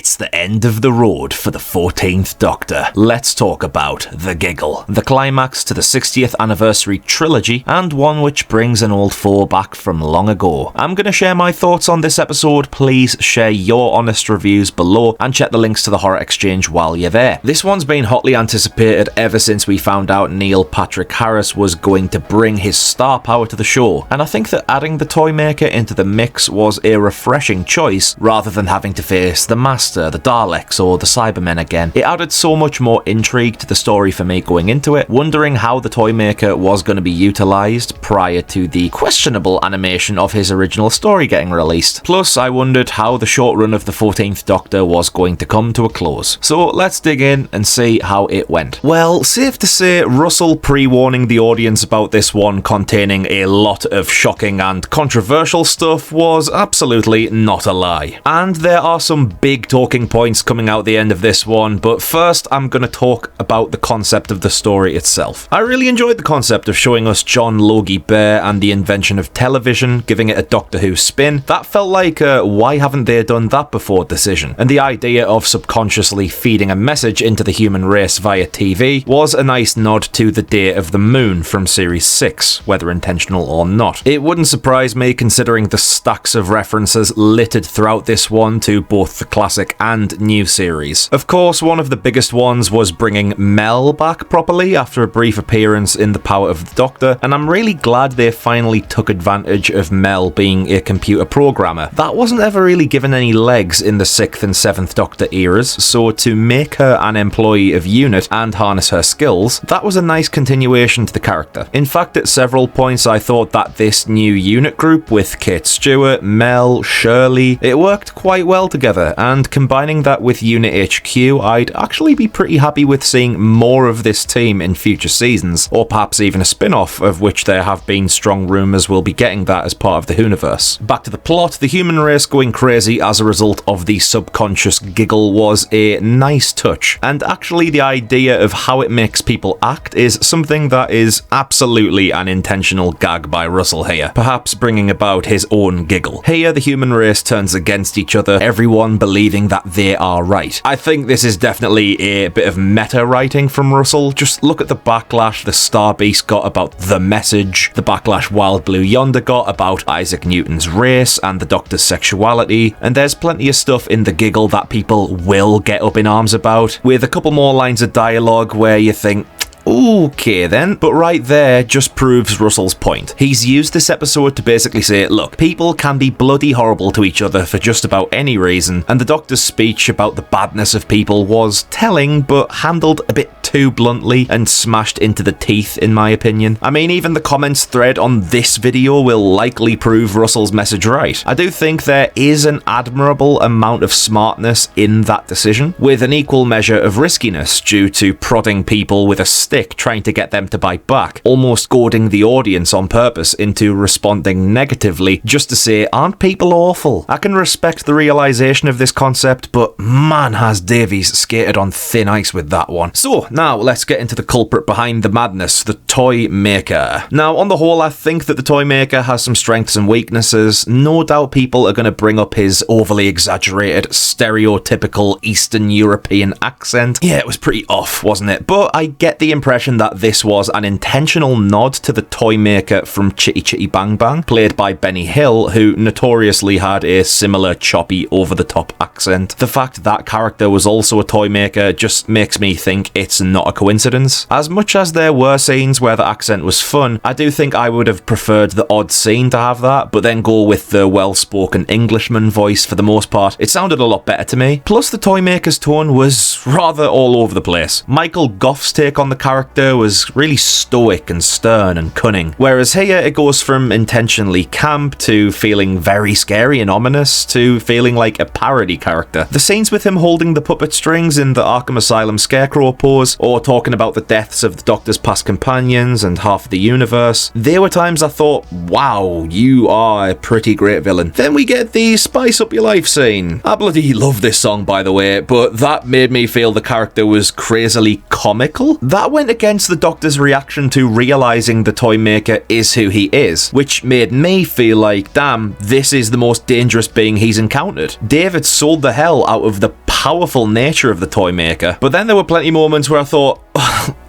It's the end of the road for the 14th Doctor. Let's talk about The Giggle, the climax to the 60th anniversary trilogy, and one which brings an old foe back from long ago. I'm going to share my thoughts on this episode. Please share your honest reviews below and check the links to the Horror Exchange while you're there. This one's been hotly anticipated ever since we found out Neil Patrick Harris was going to bring his star power to the show, and I think that adding the Toymaker into the mix was a refreshing choice rather than having to face the Master, the Daleks, or the Cybermen again. It added so much more intrigue to the story for me going into it, wondering how the Toymaker was going to be utilised prior to the questionable animation of his original story getting released. Plus, I wondered how the short run of the 14th Doctor was going to come to a close. So let's dig in and see how it went. Well, safe to say, Russell pre-warning the audience about this one containing a lot of shocking and controversial stuff was absolutely not a lie. And there are some big talking points coming out the end of this one, but first I'm going to talk about the concept of the story itself. I really enjoyed the concept of showing us John Logie Baird and the invention of television, giving it a Doctor Who spin. That felt like a why haven't they done that before decision, and the idea of subconsciously feeding a message into the human race via TV was a nice nod to the Day of the Moon from Series 6, whether intentional or not. It wouldn't surprise me considering the stacks of references littered throughout this one to both the classic and new series. Of course, one of the biggest ones was bringing Mel back properly after a brief appearance in The Power of the Doctor, and I'm really glad they finally took advantage of Mel being a computer programmer. That wasn't ever really given any legs in the 6th and 7th Doctor eras, so to make her an employee of UNIT and harness her skills, that was a nice continuation to the character. In fact, at several points I thought that this new UNIT group with Kate Stewart, Mel, Shirley, it worked quite well together, and combining that with UNIT HQ, I'd actually be pretty happy with seeing more of this team in future seasons, or perhaps even a spin-off, of which there have been strong rumours we'll be getting that as part of the Whoniverse. Back to the plot, the human race going crazy as a result of the subconscious Giggle was a nice touch, and actually the idea of how it makes people act is something that is absolutely an intentional gag by Russell here, perhaps bringing about his own Giggle. Here the human race turns against each other, everyone believing that they are right. I think this is definitely a bit of meta writing from Russell. Just look at the backlash the Star Beast got about the message, the backlash Wild Blue Yonder got about Isaac Newton's race and the Doctor's sexuality, and there's plenty of stuff in the Giggle that people will get up in arms about, with a couple more lines of dialogue where you think, okay then, but right there just proves Russell's point. He's used this episode to basically say, look, people can be bloody horrible to each other for just about any reason, and the Doctor's speech about the badness of people was telling, but handled a bit too bluntly and smashed into the teeth, in my opinion. I mean, even the comments thread on this video will likely prove Russell's message right. I do think there is an admirable amount of smartness in that decision, with an equal measure of riskiness due to prodding people with a stick trying to get them to bite back, almost goading the audience on purpose into responding negatively just to say, aren't people awful? I can respect the realisation of this concept, but man has Davies skated on thin ice with that one. So now let's get into the culprit behind the madness, the Toymaker. Now on the whole, I think that the Toymaker has some strengths and weaknesses. No doubt people are going to bring up his overly exaggerated, stereotypical Eastern European accent. Yeah, it was pretty off, wasn't it? But I get the impression that this was an intentional nod to the Toymaker from Chitty Chitty Bang Bang, played by Benny Hill, who notoriously had a similar choppy, over-the-top accent. The fact that character was also a Toymaker just makes me think it's not a coincidence. As much as there were scenes where the accent was fun, I do think I would have preferred the odd scene to have that, but then go with the well-spoken Englishman voice for the most part. It sounded a lot better to me. Plus the Toymaker's tone was rather all over the place. Michael Gough's take on the character was really stoic and stern and cunning, whereas here it goes from intentionally camp to feeling very scary and ominous to feeling like a parody character. The scenes with him holding the puppet strings in the Arkham Asylum Scarecrow pose, or talking about the deaths of the Doctor's past companions and half of the universe, there were times I thought, wow, you are a pretty great villain. Then we get the spice up your life scene. I bloody love this song, by the way, but that made me feel the character was crazily comical. That went against the Doctor's reaction to realising the Toymaker is who he is, which made me feel like, damn, this is the most dangerous being he's encountered. David sold the hell out of the powerful nature of the Toymaker, but then there were plenty of moments where I thought,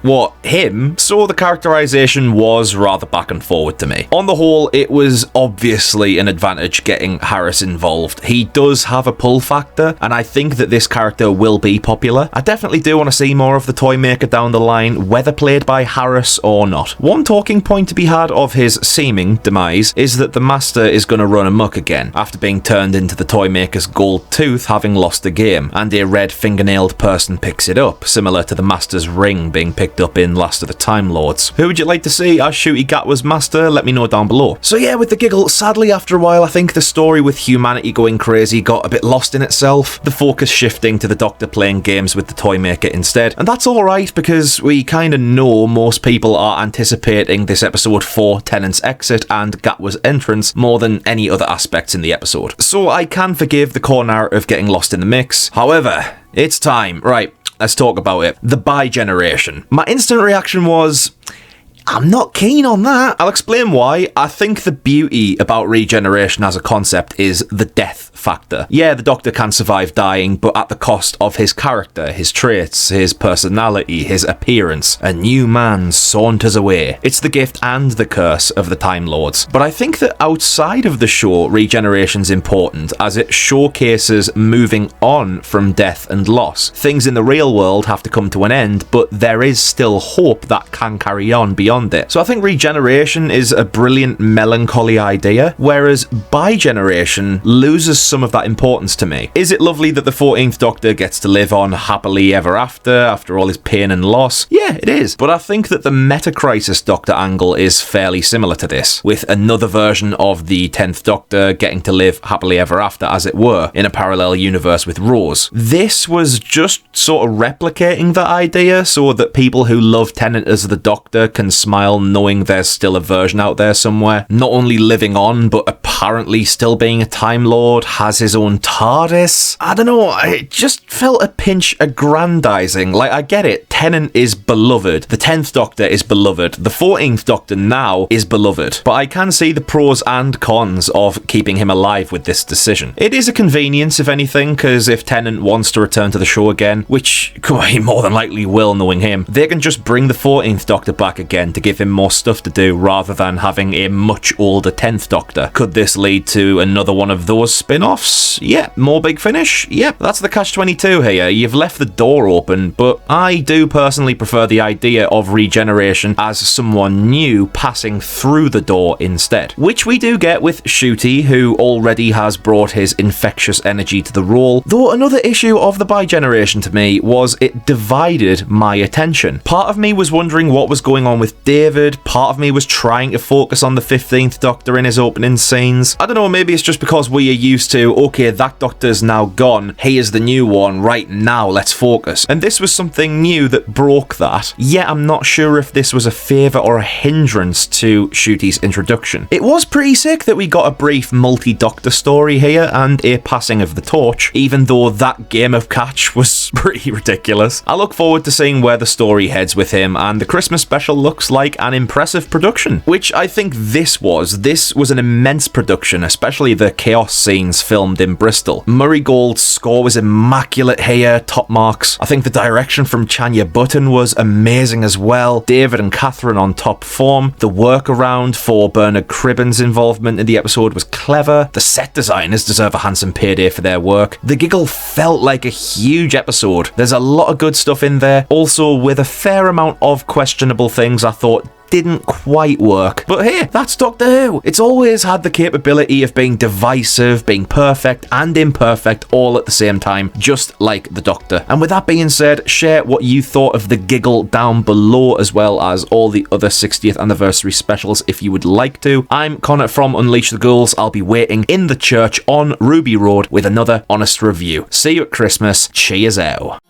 what, him? So the characterization was rather back and forward to me. On the whole, it was obviously an advantage getting Harris involved. He does have a pull factor, and I think that this character will be popular. I definitely do want to see more of the Toymaker down the line, whether played by Harris or not. One talking point to be had of his seeming demise is that the Master is going to run amok again, after being turned into the Toymaker's gold tooth having lost the game, and a red fingernailed person picks it up, similar to the Master's ring being picked up in Last of the Time Lords. Who would you like to see as Ncuti Gatwa's Master? Let me know down below. So yeah, with the Giggle, sadly after a while I think the story with humanity going crazy got a bit lost in itself, the focus shifting to the Doctor playing games with the Toymaker instead. And that's alright, because we kind of know most people are anticipating this episode for Tennant's exit and Gatwa's entrance more than any other aspects in the episode. So I can forgive the core narrative getting lost in the mix. However, it's time. Right, let's talk about it. The bi-generation. My instant reaction was, I'm not keen on that. I'll explain why. I think the beauty about regeneration as a concept is the death factor. Yeah, the Doctor can survive dying, but at the cost of his character, his traits, his personality, his appearance. A new man saunters away. It's the gift and the curse of the Time Lords. But I think that outside of the show, regeneration's important, as it showcases moving on from death and loss. Things in the real world have to come to an end, but there is still hope that can carry on beyond it. So I think regeneration is a brilliant melancholy idea, whereas bi-generation loses some of that importance to me. Is it lovely that the 14th Doctor gets to live on happily ever after all his pain and loss? Yeah, it is. But I think that the Meta-Crisis Doctor angle is fairly similar to this, with another version of the 10th Doctor getting to live happily ever after, as it were, in a parallel universe with Rose. This was just sort of replicating that idea so that people who love Tennant as the Doctor can smile knowing there's still a version out there somewhere, not only living on, but apparently still being a Time Lord, has his own TARDIS. I don't know, it just felt a pinch aggrandizing. Like, I get it, Tennant is beloved, the 10th Doctor is beloved, the 14th Doctor now is beloved, but I can see the pros and cons of keeping him alive with this decision. It is a convenience, if anything, because if Tennant wants to return to the show again, which he more than likely will knowing him, they can just bring the 14th Doctor back again to give him more stuff to do rather than having a much older 10th Doctor. Could this lead to another one of those spin-offs? Yeah. More Big Finish? Yeah. That's the catch-22 here. You've left the door open, but I do personally prefer the idea of regeneration as someone new passing through the door instead. Which we do get with Ncuti, who already has brought his infectious energy to the role, though another issue of the bi-generation to me was it divided my attention. Part of me was wondering what was going on with David, part of me was trying to focus on the 15th Doctor in his opening scenes. I don't know, maybe it's just because we are used to, okay, that Doctor's now gone, here's the new one, right now, let's focus. And this was something new that broke that. Yet I'm not sure if this was a favour or a hindrance to Ncuti's introduction. It was pretty sick that we got a brief multi-Doctor story here and a passing of the torch, even though that game of catch was pretty ridiculous. I look forward to seeing where the story heads with him, and the Christmas special looks like an impressive production, which I think this was. This was an immense production, especially the chaos scenes filmed in Bristol. Murray Gold's score was immaculate here, top marks. I think the direction from Chanya Button was amazing as well. David and Catherine on top form. The workaround for Bernard Cribben's involvement in the episode was clever. The set designers deserve a handsome payday for their work. The Giggle felt like a huge episode. There's a lot of good stuff in there, also with a fair amount of questionable things I thought didn't quite work. But hey, that's Doctor Who. It's always had the capability of being divisive, being perfect and imperfect all at the same time, just like the Doctor. And with that being said, share what you thought of the Giggle down below, as well as all the other 60th anniversary specials if you would like to. I'm Connor from Unleash the Ghouls. I'll be waiting in the church on Ruby Road with another honest review. See you at Christmas. Cheers out.